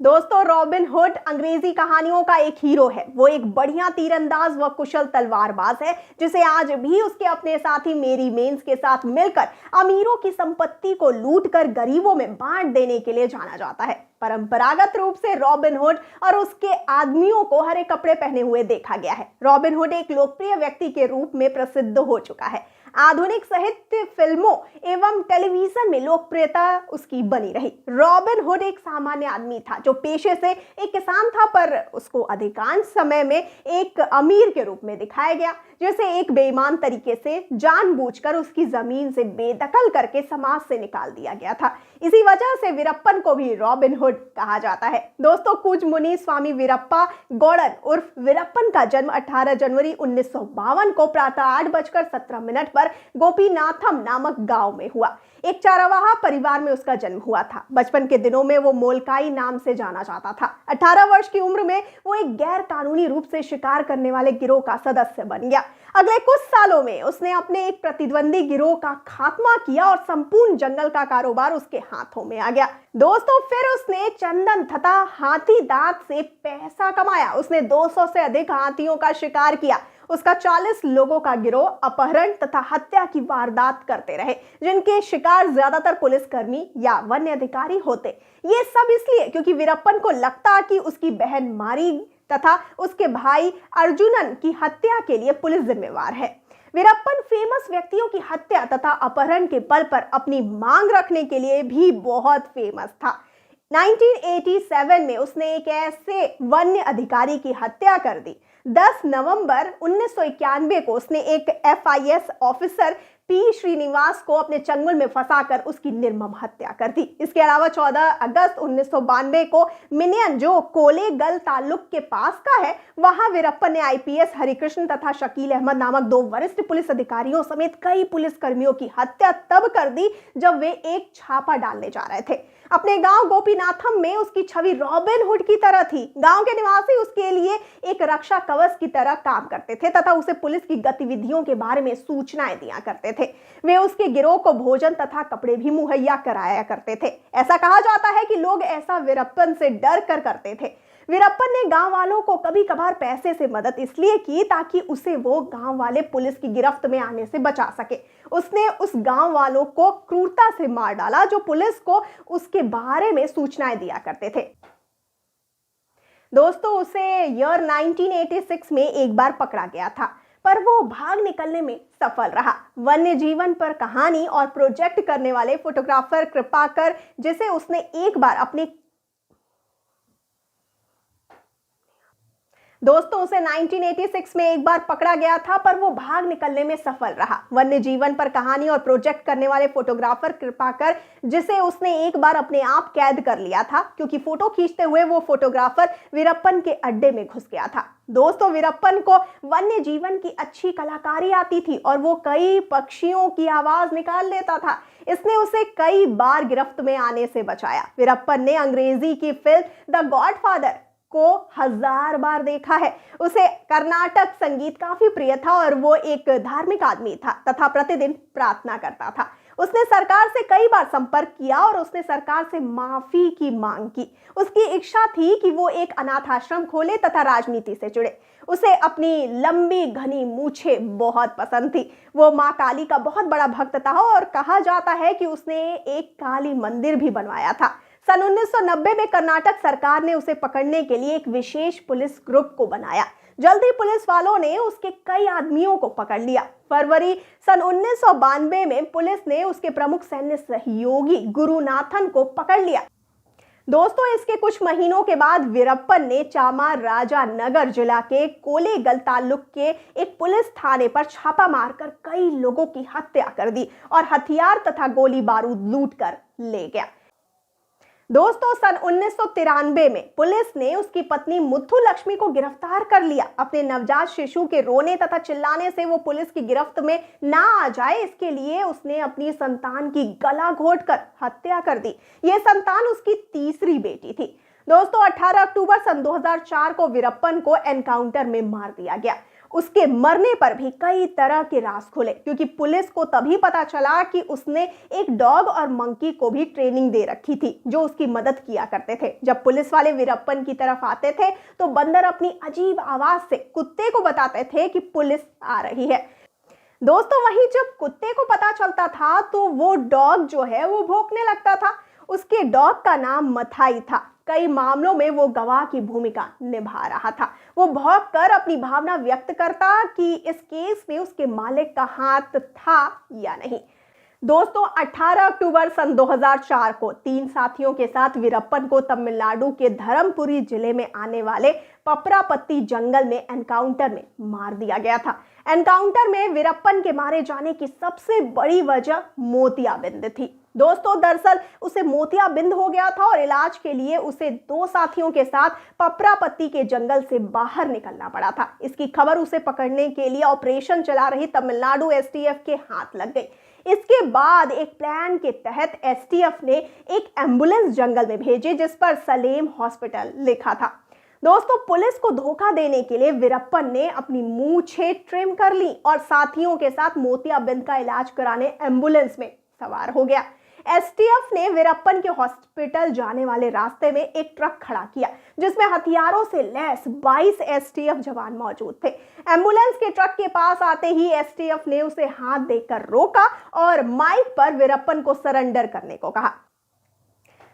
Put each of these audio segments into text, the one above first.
दोस्तों, robin hood अंग्रेजी कहानियों का एक हीरो है। वो एक बढ़िया तीरंदाज व कुशल तलवारबाज है जिसे आज भी उसके अपने साथी मेरी मेन्स के साथ मिलकर अमीरों की संपत्ति को लूटकर गरीबों में बांट देने के लिए जाना जाता है। परंपरागत रूप से रॉबिन हुड और उसके आदमियों को हरे कपड़े पहने हुए देखा गया है। रॉबिन हुड एक लोकप्रिय व्यक्ति के रूप में प्रसिद्ध हो चुका है। आधुनिक साहित्य, फिल्मों एवं टेलीविजन में लोकप्रियता उसकी बनी रही। रॉबिन हुड एक सामान्य आदमी था जो पेशे से एक किसान था, पर उसको अधिकांश समय में एक अमीर के रूप में दिखाया गया, जैसे एक बेईमान तरीके से जानबूझकर उसकी जमीन से बेदखल करके समाज से निकाल दिया गया था। इसी वजह से वीरप्पन को भी रॉबिन हुड कहा जाता है। दोस्तों, कुज मुनि स्वामी वीरप्पा गौड़न उर्फ वीरप्पन का जन्म 18 जनवरी 1952 को प्रातः 8:17 पर गोपीनाथम नामक गांव में हुआ। एक चारावाहा परिवार में उसका जन्म हुआ था। बचपन के दिनों में वो मोलकाई नाम से जाना जाता था। 18 वर्ष की उम्र में वो एक गैर कानूनी रूप से शिकार करने वाले गिरोह का सदस्य बन गया। अगले कुछ सालों में उसने अपने एक प्रतिद्वंदी गिरोह का खात्मा किया और संपूर्ण जंगल का कारोबार उसके हाथों में आ गया। दोस्तों, फिर उसने चंदन तथा हाथी दांत से पैसा कमाया। उसने 200 से अधिक हाथियों का शिकार किया। उसका 40 लोगों का गिरोह अपहरण तथा हत्या की वारदात करते रहे, जिनके शिकार ज्यादातर पुलिसकर्मी या वन्य अधिकारी होते। ये सब इसलिए क्योंकि वीरप्पन को लगता कि उसकी बहन मारी तथा उसके भाई अर्जुनन की हत्या के लिए पुलिस जिम्मेवार है। वीरप्पन फेमस व्यक्तियों की हत्या तथा अपहरण के बल पर अपनी मांग रखने के लिए भी बहुत फेमस था। 1987 में उसने एक ऐसे वन्य अधिकारी की हत्या कर दी। 10 नवंबर 1991 को उसने एक FIS ऑफिसर पी श्रीनिवास को अपने चंगुल में फंसाकर उसकी निर्मम हत्या कर दी। इसके अलावा 14 अगस्त 1992 को मिनियन, जो कोलेगल तालुक के पास का है, वहां वीरप्पन ने IPS हरिकृष्ण तथा शकील अहमद नामक 2 वरिष्ठ पुलिस अधिकारियों समेत कई पुलिसकर्मियों की हत्या तब कर दी जब वे एक छापा डालने जा रहे थे। अपने गांव गोपीनाथम में उसकी छवि रॉबिन हुड की तरह थी। गांव के निवासी उसके लिए एक रक्षा कवच की तरह काम करते थे तथा उसे पुलिस की गतिविधियों के बारे में सूचनाएं दिया करते थे। वे उसके गिरोह को भोजन तथा कपड़े भी मुहैया कराया करते थे। ऐसा कहा जाता है कि लोग ऐसा वीरप्पन से डर कर करते थे। वीरप्पन ने गांव वालों को कभी कभार पैसे से मदद इसलिए की ताकि उसे वो गांव वाले पुलिस की गिरफ्त में आने से बचा सके। उसने उस गांव वालों को क्रूरता से मार डाला जो पुलिस को उसके बारे में सूचनाएं दिया करते थे। दोस्तों, उसे ईयर 1986 में एक बार पकड़ा गया था, पर वो भाग निकलने में सफल रहा। वन्य जीवन पर कहानी और प्रोजेक्ट करने वाले फोटोग्राफर कृपाकर, जिसे उसने एक बार अपने दोस्तों उसे 1986 में एक बार पकड़ा गया था, पर वो भाग निकलने में सफल रहा। वन्य जीवन पर कहानी और प्रोजेक्ट करने वाले फोटोग्राफर कृपाकर, जिसे उसने एक बार अपने आप कैद कर लिया था क्योंकि फोटो खींचते हुए वो फोटोग्राफर वीरप्पन के अड्डे में घुस गया था। दोस्तों, वीरप्पन को वन्य जीवन की अच्छी कलाकारी आती थी और वो कई पक्षियों की आवाज निकाल लेता था। इसने उसे कई बार गिरफ्त में आने से बचाया। वीरप्पन ने अंग्रेजी की फिल्म द गॉडफादर को 1000 बार देखा है। उसे कर्नाटक संगीत काफी प्रिय था और वो एक धार्मिक आदमी था तथा प्रतिदिन प्रार्थना करता था। उसने सरकार से कई बार संपर्क किया और उसने सरकार से माफी की मांग की। उसकी इच्छा थी कि वो एक अनाथ आश्रम खोले तथा राजनीति से जुड़े। उसे अपनी लंबी घनी मूछें बहुत पसंद थी। वो मां काली का बहुत बड़ा भक्त था और कहा जाता है कि उसने एक काली मंदिर भी बनवाया था। सन 1990 में कर्नाटक सरकार ने उसे पकड़ने के लिए एक विशेष पुलिस ग्रुप को बनाया। जल्दी पुलिस वालों ने उसके कई आदमियों को पकड़ लिया। फरवरी सन 1992 में पुलिस ने उसके प्रमुख सैन्य सहयोगी गुरुनाथन को पकड़ लिया। दोस्तों, इसके कुछ महीनों के बाद वीरप्पन ने चामराजानगर जिला के कोलेगल तालुक के एक पुलिस थाने पर छापा मारकर कई लोगों की हत्या कर दी और हथियार तथा गोली बारूद लूट कर ले गया। दोस्तों, सन 1993 में पुलिस ने उसकी पत्नी मुथु लक्ष्मी को गिरफ्तार कर लिया। अपने नवजात शिशु के रोने तथा चिल्लाने से वो पुलिस की गिरफ्त में ना आ जाए, इसके लिए उसने अपनी संतान की गला घोंटकर हत्या कर दी। ये संतान उसकी तीसरी बेटी थी। दोस्तों, 18 अक्टूबर सन 2004 को वीरप्पन को एनकाउंटर में मार दिया गया। उसके मरने पर भी कई तरह के राज खुले, क्योंकि पुलिस को तभी पता चला कि उसने एक डॉग और मंकी को भी ट्रेनिंग दे रखी थी जो उसकी मदद किया करते थे। जब पुलिस वाले वीरप्पन की तरफ आते थे तो बंदर अपनी अजीब आवाज से कुत्ते को बताते थे कि पुलिस आ रही है। दोस्तों, वहीं जब कुत्ते को पता चलता था तो वो डॉग जो है वो भौंकने लगता था। उसके डॉग का नाम मथाई था। कई मामलों में वो गवाह की भूमिका निभा रहा था। वो भौंक कर अपनी भावना व्यक्त करता कि इस केस में उसके मालिक का हाथ था या नहीं। दोस्तों, 18 अक्टूबर सन 2004 को 3 साथियों के साथ वीरप्पन को तमिलनाडु के धर्मपुरी जिले में आने वाले पपरापत्ती जंगल में एनकाउंटर में मार दिया गया था। एनकाउंटर में वीरप्पन के मारे जाने की सबसे बड़ी वजह मोतियाबिंद थी। दोस्तों, दरअसल उसे मोतियाबिंद हो गया था और इलाज के लिए उसे 2 साथियों के साथ पपरापत्ती के जंगल से बाहर निकलना पड़ा था। इसकी खबर उसे पकड़ने के लिए ऑपरेशन चला रही तमिलनाडु एसटीएफ के हाथ लग गई। इसके बाद एक प्लान के तहत एसटीएफ ने एक एम्बुलेंस जंगल में भेजी जिस पर सलेम हॉस्पिटल लिखा था। दोस्तों, पुलिस को धोखा देने के लिए वीरप्पन ने अपनी मूंछें ट्रिम कर ली और साथियों के साथ मोतियाबिंद का इलाज कराने एम्बुलेंस में सवार हो गया। एसटीएफ ने वीरप्पन के हॉस्पिटल जाने वाले रास्ते में एक ट्रक खड़ा किया जिसमें हथियारों से लैस 22 एसटीएफ जवान मौजूद थे। एम्बुलेंस के ट्रक के पास आते ही एसटीएफ ने उसे हाथ देकर रोका और माइक पर वीरप्पन को सरेंडर करने को कहा।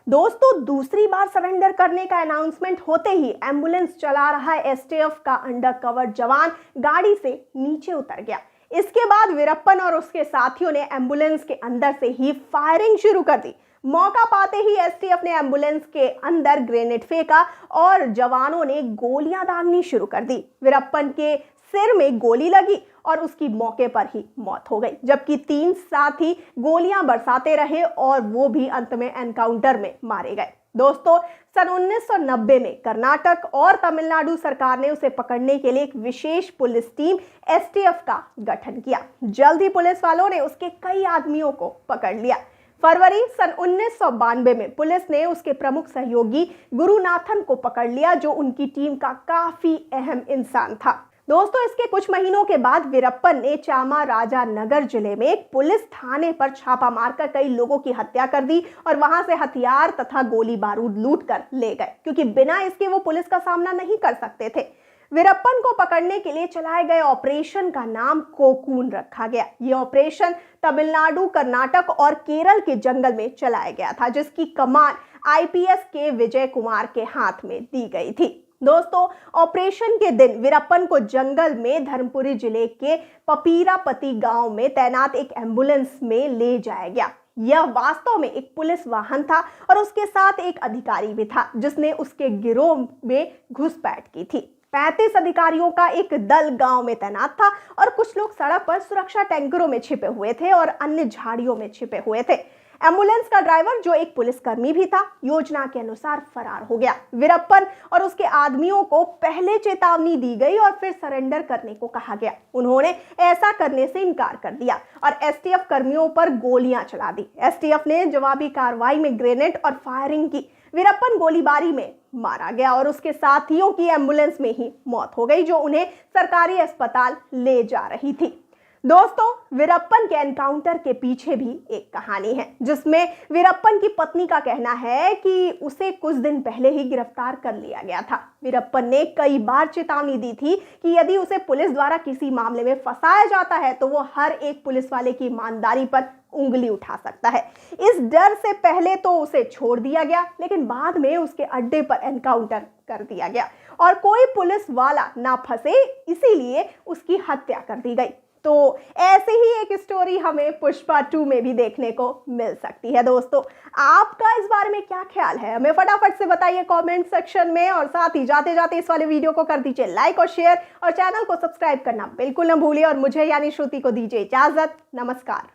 दोस्तों, दूसरी बार सरेंडर करने का अनाउंसमेंट होते ही एम्बुलेंस चला रहा एसटीएफ का अंडरकवर जवान गाड़ी से नीचे उतर गया। इसके बाद वीरप्पन और उसके साथियों ने एम्बुलेंस के अंदर से ही फायरिंग शुरू कर दी। मौका पाते ही एसटीएफ ने एम्बुलेंस के अंदर ग्रेनेड फेंका और जवानों ने गोलियां दागनी शुरू कर दी। वीरप्पन के सिर में गोली लगी और उसकी मौके पर ही मौत हो गई, जबकि 3 साथी गोलियां बरसाते रहे और वो भी अंत में एनकाउंटर में मारे गए। दोस्तों, सन 1990 में कर्नाटक और तमिलनाडु सरकार ने उसे पकड़ने के लिए एक विशेष पुलिस टीम एसटीएफ का गठन किया। जल्द ही पुलिस वालों ने उसके कई आदमियों को पकड़ लिया। फरवरी सन 1992 में पुलिस ने उसके प्रमुख सहयोगी गुरुनाथन को पकड़ लिया जो उनकी टीम का काफी अहम इंसान था। दोस्तों, इसके कुछ महीनों के बाद वीरप्पन ने चामराजानगर जिले में एक पुलिस थाने पर छापा मारकर कई लोगों की हत्या कर दी और वहां से हथियार तथा गोली बारूद लूट कर ले गए, क्योंकि बिना इसके वो पुलिस का सामना नहीं कर सकते थे। वीरप्पन को पकड़ने के लिए चलाए गए ऑपरेशन का नाम कोकून रखा गया। ये ऑपरेशन तमिलनाडु, कर्नाटक और केरल के जंगल में चलाया गया था, जिसकी कमान आईपीएस के विजय कुमार के हाथ में दी गई थी। दोस्तों, ऑपरेशन के दिन वीरप्पन को जंगल में धर्मपुरी जिले के पपीरापति गांव में तैनात एक एम्बुलेंस में ले जाया गया। यह वास्तव में एक पुलिस वाहन था और उसके साथ एक अधिकारी भी था जिसने उसके गिरोह में घुसपैठ की थी। 35 अधिकारियों का एक दल गांव में तैनात था और कुछ लोग सड़क पर सुरक्षा टैंकरों में छिपे हुए थे और अन्य झाड़ियों में छिपे हुए थे। एम्बुलेंस का ड्राइवर, जो एक पुलिसकर्मी भी था, योजना के अनुसार फरार हो गया। वीरप्पन और उसके आदमियों को पहले चेतावनी दी गई और फिर सरेंडर करने को कहा गया। उन्होंने ऐसा करने से इनकार कर दिया और एसटीएफ कर्मियों पर गोलियां चला दी। एसटीएफ ने जवाबी कार्रवाई में ग्रेनेड और फायरिंग की। वीरप्पन गोलीबारी में मारा गया और उसके साथियों की एम्बुलेंस में ही मौत हो गई, जो उन्हें सरकारी अस्पताल ले जा रही थी। दोस्तों, वीरप्पन के एनकाउंटर के पीछे भी एक कहानी है जिसमें वीरप्पन की पत्नी का कहना है कि उसे कुछ दिन पहले ही गिरफ्तार कर लिया गया था। वीरप्पन ने कई बार चेतावनी दी थी कि यदि उसे पुलिस द्वारा किसी मामले में फंसाया जाता है तो वो हर एक पुलिस वाले की ईमानदारी पर उंगली उठा सकता है। इस डर से पहले तो उसे छोड़ दिया गया, लेकिन बाद में उसके अड्डे पर एनकाउंटर कर दिया गया और कोई पुलिस वाला ना फंसे, इसीलिए उसकी हत्या कर दी गई। तो ऐसे ही एक स्टोरी हमें पुष्पा 2 में भी देखने को मिल सकती है। दोस्तों, आपका इस बारे में क्या ख्याल है, हमें फटाफट से बताइए कमेंट सेक्शन में। और साथ ही जाते जाते इस वाले वीडियो को कर दीजिए लाइक और शेयर और चैनल को सब्सक्राइब करना बिल्कुल न भूलिए। और मुझे यानी श्रुति को दीजिए इजाजत। नमस्कार।